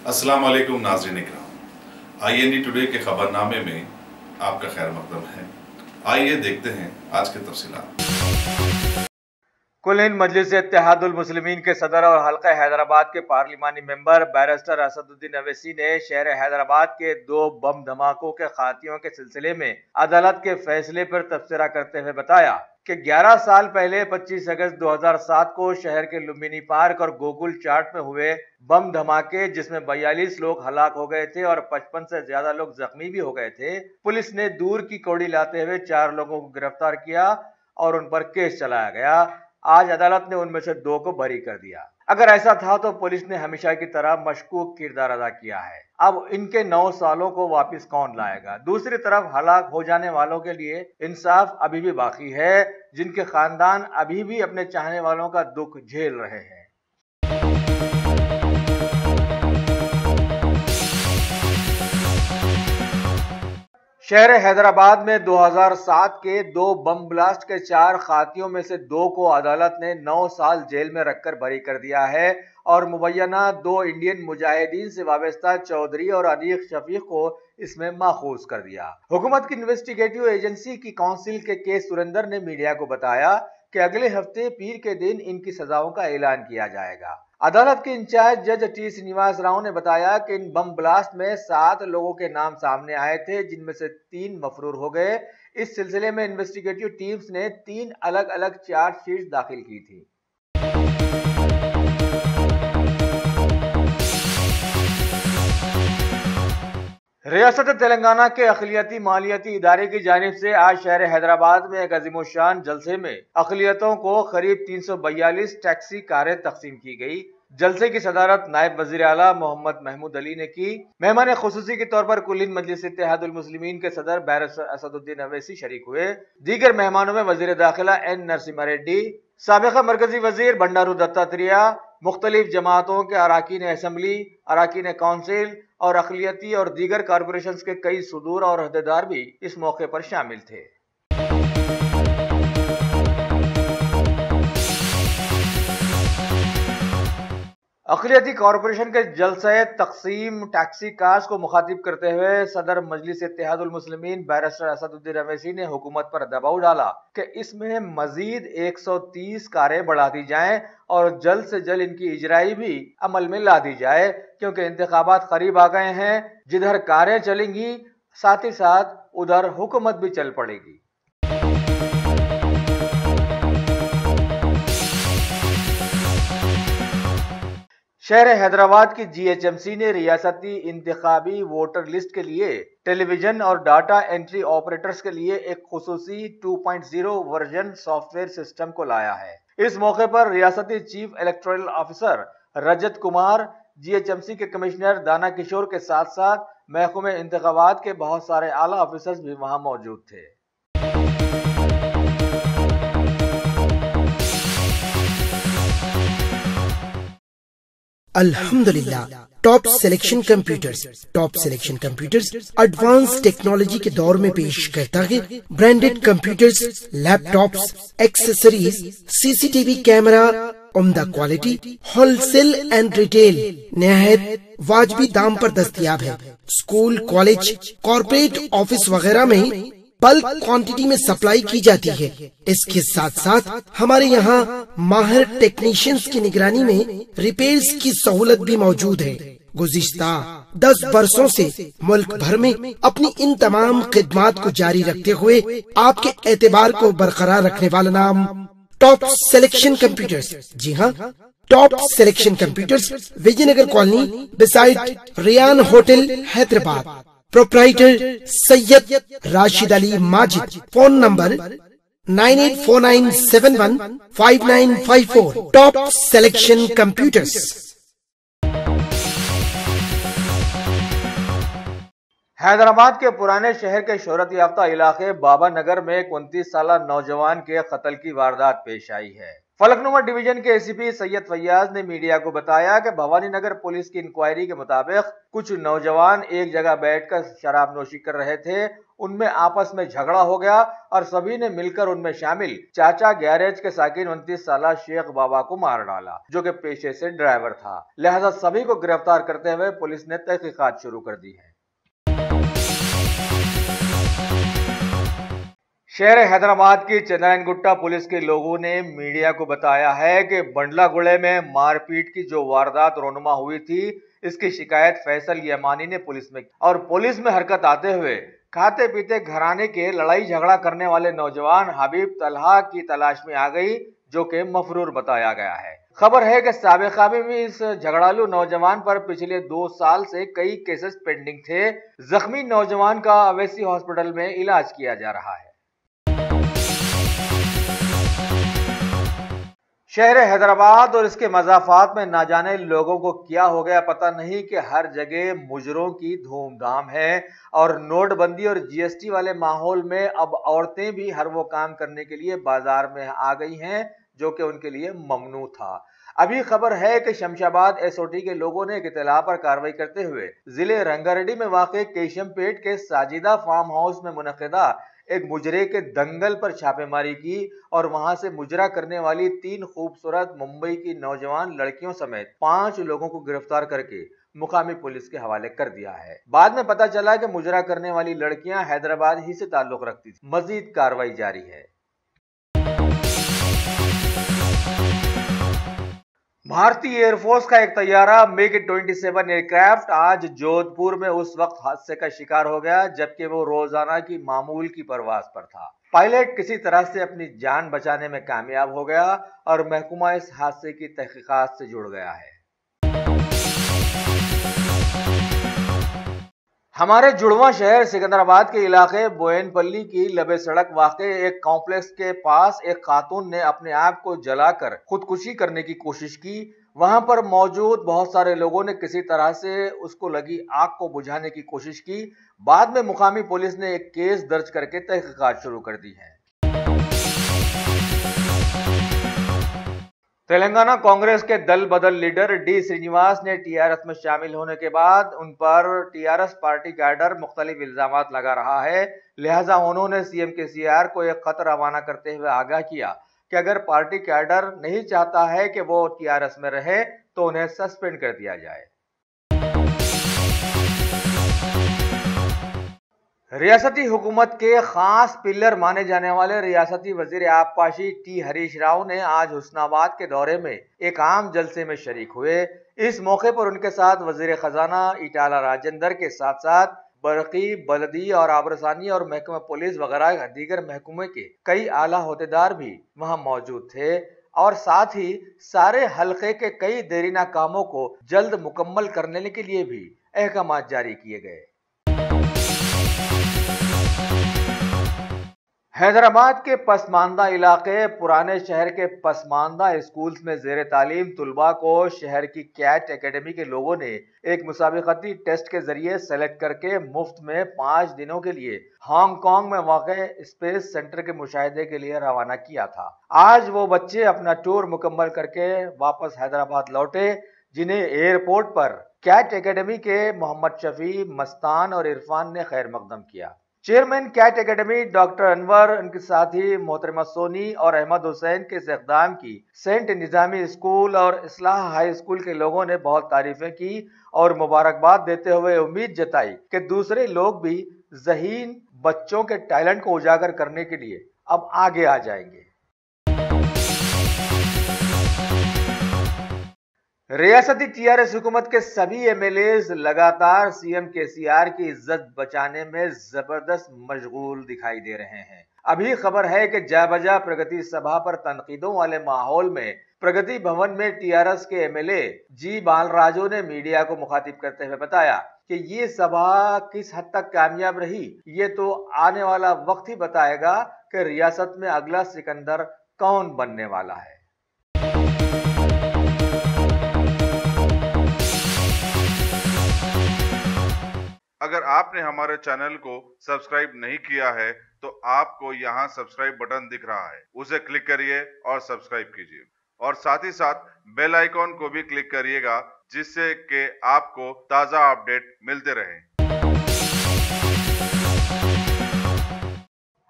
अस्सलाम वालेकुम नाज़रीन इकराम, IND टुडे के खबरनामे में आपका खैर मकदम है। आइए देखते हैं आज के तफसीलात। कुल हिंद मजलिस इत्तेहादुल मुस्लिमीन के सदर और हल्का हैदराबाद के पार्लिमानी मेंबर बैरिस्टर असदुद्दीन अवैसी ने शहर हैदराबाद के 2 बम धमाकों के खातियों के सिलसिले में अदालत के फैसले पर तबसरा करते हुए बताया कि 11 साल पहले 25 अगस्त 2007 को शहर के लुम्बिनी पार्क और गोकुल चाट में हुए बम धमाके, जिसमें 42 लोग हलाक हो गए थे और 55 से ज्यादा लोग जख्मी भी हो गए थे, पुलिस ने दूर की कौड़ी लाते हुए 4 लोगों को गिरफ्तार किया और उन पर केस चलाया गया। आज अदालत ने उनमें से 2 को बरी कर दिया। अगर ऐसा था तो पुलिस ने हमेशा की तरह मशकूक किरदार अदा किया है। अब इनके 9 सालों को वापस कौन लाएगा? दूसरी तरफ हलाक हो जाने वालों के लिए इंसाफ अभी भी बाकी है, जिनके खानदान अभी भी अपने चाहने वालों का दुख झेल रहे हैं। शहर हैदराबाद में 2007 के 2 बम ब्लास्ट के 4 खातियों में से 2 को अदालत ने 9 साल जेल में रखकर बरी कर दिया है और मुबैना 2 इंडियन मुजाहिदीन से वाबस्ता चौधरी और अनीक शफीक को इसमें माखूज कर दिया। हुकूमत की इन्वेस्टिगेटिव एजेंसी की काउंसिल के सुरेंद्र ने मीडिया को बताया कि अगले हफ्ते पीर के दिन इनकी सजाओं का ऐलान किया जाएगा। अदालत के इंचार्ज जज टी श्रीनिवास राव ने बताया कि इन बम ब्लास्ट में 7 लोगों के नाम सामने आए थे, जिनमें से 3 मफरूर हो गए। इस सिलसिले में इन्वेस्टिगेटिव टीम्स ने 3 अलग अलग चार्जशीट दाखिल की थी। रियासत तेलंगाना के अक़लियती मालियाती इदारे की जानिब से आज शहर हैदराबाद में एक अज़ीमुश्शान जलसे में अक़लियतों को करीब 342 टैक्सी कारें तक़सीम की गई। जलसे की सदारत नायब वज़ीर आला मोहम्मद महमूद अली ने की। मेहमान खुसूसी के तौर पर कुल हिंद मजलिस इत्तेहादुल मुस्लिमीन के सदर बैरिस्टर असदुद्दीन अवैसी शरीक हुए। दीगर मेहमानों में वज़ीर दाखिला N नरसिम्हा रेड्डी, साबिक़ा मरकजी वज़ीर बंडारू दत्तात्रेय, मुख्तलिफ जमातों के अराकीन असम्बली, अराकीन काउंसिल और अक़लियती और दीगर कारपोरेशन के कई सदूर और अहदेदार भी इस मौके पर शामिल थे। अक़लियती कॉरपोरेशन के जलसे तक़सीम टैक्सी कार्स को मुखातिब करते हुए सदर मजलिस इत्तेहादुल मुस्लिमीन बैरिस्टर असदुद्दीन अवैसी ने हुकूमत पर दबाव डाला कि इसमें मजीद 130 कारें बढ़ा दी जाएं और जल्द से जल्द इनकी इजराई भी अमल में ला दी जाए, क्योंकि इंतखाबात करीब आ गए हैं। जिधर कारें चलेंगी साथ ही साथ उधर हुकूमत भी चल पड़ेगी। शहर हैदराबाद की GHMC ने रियासती इंतखाबी वोटर लिस्ट के लिए टेलीविजन और डाटा एंट्री ऑपरेटर्स के लिए एक खुसूसी 2.0 वर्जन सॉफ्टवेयर सिस्टम को लाया है। इस मौके पर रियासती chief electoral officer Rajat Kumar, GHMC के कमिश्नर दाना किशोर के साथ साथ महकमे इंतखाबात के बहुत सारे आला ऑफिसर्स भी वहां मौजूद थे। अल्हम्दुलिल्लाह, top selection computers advance technology के दौर में पेश करता है branded computers, laptops, accessories, CCTV camera, उम्दा क्वालिटी, होलसेल एंड रिटेल निहायत वाजबी दाम पर दस्तयाब है। स्कूल, कॉलेज, कॉर्पोरेट ऑफिस वगैरह में बल्क क्वांटिटी में सप्लाई की जाती है। इसके साथ साथ हमारे यहाँ माहिर टेक्नीशियंस की निगरानी में रिपेयर्स की सहूलत भी मौजूद है। गुज़िश्ता 10 बरसों से मुल्क भर में अपनी इन तमाम खिदमात को जारी रखते हुए आपके एतबार को बरकरार रखने वाला नाम टॉप सिलेक्शन कंप्यूटर्स। जी हाँ, top selection computers, Vijayanagar colony beside Riyan hotel, Hyderabad. Proprietor Syed Rashid Ali Majid. Phone number 9849715954। Top selection computers. Hyderabad के पुराने शहर के शोहरत याफ्ता इलाके बाबा नगर में 29 साल नौजवान के कत्ल की वारदात पेश आई है। फलकनुमा डिवीजन के ACP सैयद फैयाज ने मीडिया को बताया कि भवानी नगर पुलिस की इंक्वायरी के मुताबिक कुछ नौजवान एक जगह बैठकर शराब नोशी कर रहे थे उनमें आपस में झगड़ा हो गया और सभी ने मिलकर उनमें शामिल चाचा गैरेज के साकिन 29 साल शेख बाबा को मार डाला, जो कि पेशे से ड्राइवर था। लिहाजा सभी को गिरफ्तार करते हुए पुलिस ने तहकीकात शुरू कर दी है। शहर हैदराबाद की चंद्रायन गुट्टा पुलिस के लोगों ने मीडिया को बताया है कि बंडलागुड़े में मारपीट की जो वारदात रोनुमा हुई थी, इसकी शिकायत फैसल यमानी ने पुलिस में की और पुलिस में हरकत आते हुए खाते पीते घराने के लड़ाई झगड़ा करने वाले नौजवान हबीब तलहा की तलाश में आ गई, जो कि मफरूर बताया गया है। खबर है कि साबिका में भी इस झगड़ालू नौजवान पर पिछले 2 साल से कई केसेस पेंडिंग थे। जख्मी नौजवान का अवैसी हॉस्पिटल में इलाज किया जा रहा है। शहर हैदराबाद और इसके मज़ाफात में ना जाने लोगों को क्या हो गया पता नहीं कि हर जगह मुजरों की धूमधाम है और नोटबंदी और जीएसटी वाले माहौल में अब औरतें भी हर वो काम करने के लिए बाजार में आ गई हैं जो कि उनके लिए ममनू था। अभी खबर है कि शमशाबाद एसओटी के लोगों ने एक इत्तला पर कार्रवाई करते हुए जिले रंगारेड्डी में वाक़ केशमपेट के साजिदा फार्म हाउस में मुनक़िदा एक मुजरे के दंगल पर छापेमारी की और वहां से मुजरा करने वाली 3 खूबसूरत मुंबई की नौजवान लड़कियों समेत 5 लोगों को गिरफ्तार करके मुकामी पुलिस के हवाले कर दिया है। बाद में पता चला कि मुजरा करने वाली लड़कियां हैदराबाद ही से ताल्लुक रखती थी। मजीद कार्रवाई जारी है। भारतीय एयरफोर्स का एक तैयारा MiG-27 एयरक्राफ्ट आज जोधपुर में उस वक्त हादसे का शिकार हो गया जबकि वो रोजाना की मामूल की परवाज पर था। पायलट किसी तरह से अपनी जान बचाने में कामयाब हो गया और महकमा इस हादसे की तहकीकात से जुड़ गया है। हमारे जुड़वा शहर सिकंदराबाद के इलाके बोयनपल्ली की लबे सड़क वाक़े एक कॉम्प्लेक्स के पास एक खातून ने अपने आप को जलाकर खुदकुशी करने की कोशिश की। वहां पर मौजूद बहुत सारे लोगों ने किसी तरह से उसको लगी आग को बुझाने की कोशिश की। बाद में मुकामी पुलिस ने एक केस दर्ज करके तहकीकात शुरू कर दी है। तेलंगाना कांग्रेस के दल बदल लीडर डी श्रीनिवास ने टीआरएस में शामिल होने के बाद उन पर टीआरएस पार्टी कैडर मुख्तलिफ इल्जामात लगा रहा है। लिहाजा उन्होंने सीएम केसीआर को एक खत रवाना करते हुए आगाह किया कि अगर पार्टी कैडर नहीं चाहता है कि वो टीआरएस में रहे तो उन्हें सस्पेंड कर दिया जाए। रियासती हुकूमत के खास पिलर माने जाने वाले रियासती वजीर आबपाशी टी हरीश राव ने आज हुस्नाबाद के दौरे में एक आम जलसे में शरीक हुए। इस मौके पर उनके साथ वजीर खजाना ईटाला राजेंद्र के साथ साथ बरकी, बलदी और आबरसानी और महकमा पुलिस वगैरह दीगर महकमे के कई आला होदेदार भी वहां मौजूद थे और साथ ही सारे हल्के के कई देरीना कामों को जल्द मुकम्मल करने के लिए भी अहकाम जारी किए गए। हैदराबाद के पसमानदा इलाके पुराने शहर के पसमानदा स्कूल्स में जेर तालीम तुलबा को शहर की कैट एकेडमी के लोगों ने एक मुसाबिकती टेस्ट के जरिए सेलेक्ट करके मुफ्त में 5 दिनों के लिए हांगकांग में वाक़े स्पेस सेंटर के मुशाहिदे के लिए रवाना किया था। आज वो बच्चे अपना टूर मुकम्मल करके वापस हैदराबाद लौटे, जिन्हें एयरपोर्ट पर कैट एकेडमी के मोहम्मद शफी, मस्तान और इरफान ने खैर मकदम किया। Chairman Cat academy doctor Anwar, उनके साथ ही मोहतरमा सोनी और अहमद हुसैन के इस इक़दाम की सेंट निज़ामी स्कूल और इस्लाह हाई स्कूल के लोगों ने बहुत तारीफें की और मुबारकबाद देते हुए उम्मीद जताई कि दूसरे लोग भी ज़हीन बच्चों के टैलेंट को उजागर करने के लिए अब आगे आ जाएंगे। रियासती टीआरएस हुकूमत के सभी एमएलएज लगातार सीएम केसीआर की इज्जत बचाने में जबरदस्त मशगूल दिखाई दे रहे हैं। अभी खबर है कि जाबजा प्रगति सभा पर तनकीदों वाले माहौल में प्रगति भवन में टीआरएस के एमएलए जी बालराजू ने मीडिया को मुखातिब करते हुए बताया कि ये सभा किस हद तक कामयाब रही, ये तो आने वाला वक्त ही बताएगा कि रियासत में अगला सिकंदर कौन बनने वाला है। अगर आपने हमारे चैनल को सब्सक्राइब नहीं किया है तो आपको यहाँ सब्सक्राइब बटन दिख रहा है, उसे क्लिक करिए और सब्सक्राइब कीजिए और साथ ही साथ बेल आइकॉन को भी क्लिक करिएगा जिससे कि आपको ताज़ा अपडेट मिलते रहें।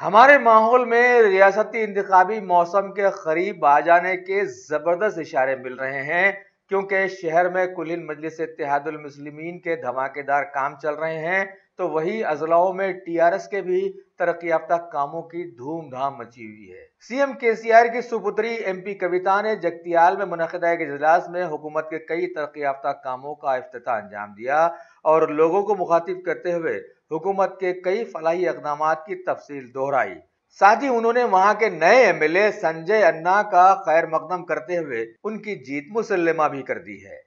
हमारे माहौल में रियासती इंतखाबी मौसम के करीब आ जाने के जबरदस्त इशारे मिल रहे हैं, क्योंकि शहर में कुलीन मजलिस इत्तेहादुल मुस्लिमीन के धमाकेदार काम चल रहे हैं, तो वही अजलाओं में टीआरएस के भी तरक्की याफ्ता कामों की धूमधाम मची हुई है। सीएम केसीआर की सुपुत्री एमपी कविता ने जगतियाल में मुनक़िदा एक इजलास में हुकूमत के कई तरक्की याफ्ता कामों का इफ्तिताह अंजाम दिया और लोगों को मुखातिब करते हुए हुकूमत के कई फलाही इक़दामात की तफसील दोहराई। साथ ही उन्होंने वहां के नए एमएलए संजय अन्ना का खैर मकदम करते हुए उनकी जीत मुसल्लमा भी कर दी है।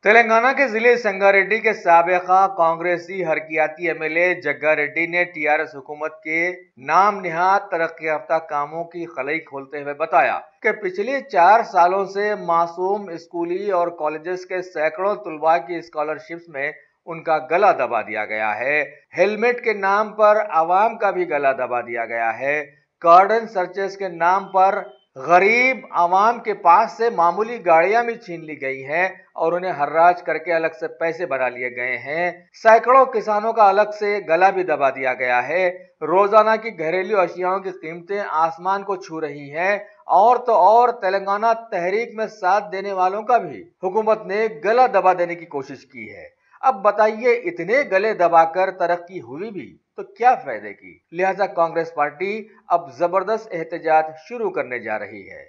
तेलंगाना के जिले संगारेड्डी के साबिका कांग्रेसी हरकियाती एमएलए जग्गा रेड्डी ने टीआरएस हुकूमत के नाम निहाद तरक्की याफ्ता कामों की खलई खोलते हुए बताया कि पिछले 4 सालों से मासूम स्कूली और कॉलेजेस के सैकड़ों तुलबा की स्कॉलरशिप्स में उनका गला दबा दिया गया है। हेलमेट के नाम पर आवाम का भी गला दबा दिया गया है। कार्डन सर्चेस के नाम पर गरीब आवाम के पास से मामूली गाड़ियां भी छीन ली गई हैं और उन्हें हर्राज करके अलग से पैसे बना लिए गए हैं। सैकड़ों किसानों का अलग से गला भी दबा दिया गया है। रोजाना की घरेलू अशियाओं की कीमतें आसमान को छू रही हैं और तो और तेलंगाना तहरीक में साथ देने वालों का भी हुकूमत ने गला दबा देने की कोशिश की है। अब बताइए, इतने गले दबाकर तरक्की हुई भी तो क्या फायदे की? लिहाजा कांग्रेस पार्टी अब जबरदस्त एहतजाज शुरू करने जा रही है।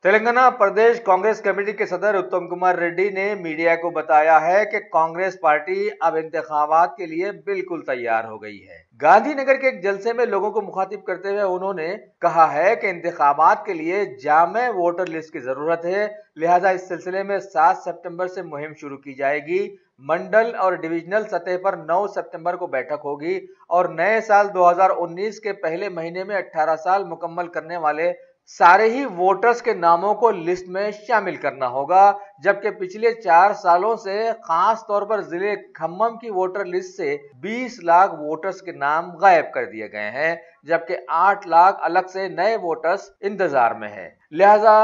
तेलंगाना प्रदेश कांग्रेस कमेटी के सदर उत्तम कुमार रेड्डी ने मीडिया को बताया है कि कांग्रेस पार्टी अब इंतखाबात के लिए बिल्कुल तैयार हो गई है। गांधीनगर के एक जलसे में लोगों को मुखातिब करते हुए उन्होंने कहा है कि इंतखाबात के लिए जामे वोटर लिस्ट की जरूरत है, लिहाजा इस सिलसिले में 7 सितंबर से मुहिम शुरू की जाएगी। मंडल और डिविजनल सतह पर 9 सितंबर को बैठक होगी और नए साल 2019 के पहले महीने में 18 साल मुकम्मल करने वाले सारे ही वोटर्स के नामों को लिस्ट में शामिल करना होगा, जबकि पिछले 4 सालों से खास तौर पर जिले खम्मम की वोटर लिस्ट से 20 लाख वोटर्स के नाम गायब कर दिए गए हैं, जबकि 8 लाख अलग से नए वोटर्स इंतजार में हैं। लिहाजा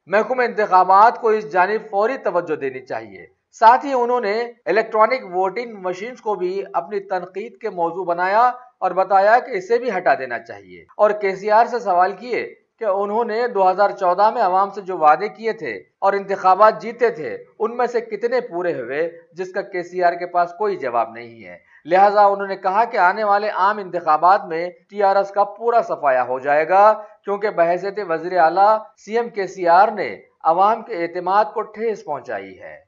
महकमा इंतखाबात को इस जानिब फौरी तवज्जो देनी चाहिए। साथ ही उन्होंने इलेक्ट्रॉनिक वोटिंग मशीन्स को भी अपनी तनकीद के मौजू बनाया और बताया कि इसे भी हटा देना चाहिए और केसीआर से सवाल किए कि उन्होंने 2014 में अवाम से जो वादे किए थे और इंतखाबात जीते थे उनमें से कितने पूरे हुए, जिसका केसीआर के पास कोई जवाब नहीं है। लिहाजा उन्होंने कहा कि आने वाले आम इंतखाबात में टीआरएस का पूरा सफाया हो जाएगा, क्योंकि बहैसियत वज़ीर आला सीएम केसीआर ने अवाम के एतमाद को ठेस पहुंचाई है।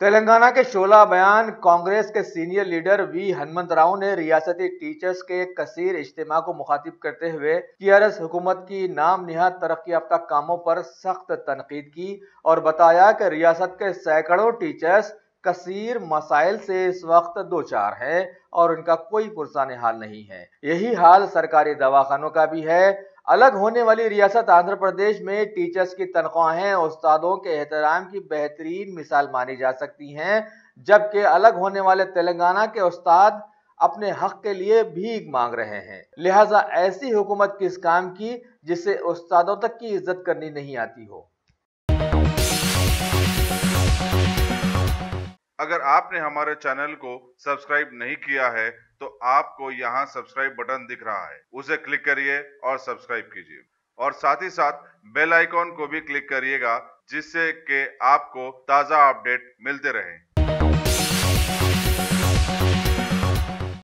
तेलंगाना के शोला बयान कांग्रेस के senior leader V Hanumantha Rao ने रियासती टीचर्स के कसीर इज्तिमा को मुखातिब करते हुए टीआरएस हुकूमत की नाम निहाद तरक्की याफ्ता कामों पर सख्त तनकीद की और बताया कि रियासत के सैकड़ों टीचर्स कसीर मसाइल से इस वक्त दो चार है और उनका कोई पुरसाने हाल नहीं है। यही हाल सरकारी दवाखानों का भी है। अलग होने वाली रियासत आंध्र प्रदेश में टीचर्स की तनख्वाहें उस्तादों के एहतराम की बेहतरीन मिसाल मानी जा सकती हैं, जबकि अलग होने वाले तेलंगाना के उस्ताद अपने हक के लिए भीख मांग रहे हैं। लिहाजा ऐसी हुकूमत किस काम की जिससे उस्तादों तक की इज्जत करनी नहीं आती हो। अगर आपने हमारे चैनल को सब्सक्राइब नहीं किया है तो आपको यहाँ सब्सक्राइब बटन दिख रहा है, उसे क्लिक करिए और सब्सक्राइब कीजिए और साथ ही साथ बेल आइकॉन को भी क्लिक करिएगा, जिससे कि आपको ताज़ा अपडेट मिलते रहें।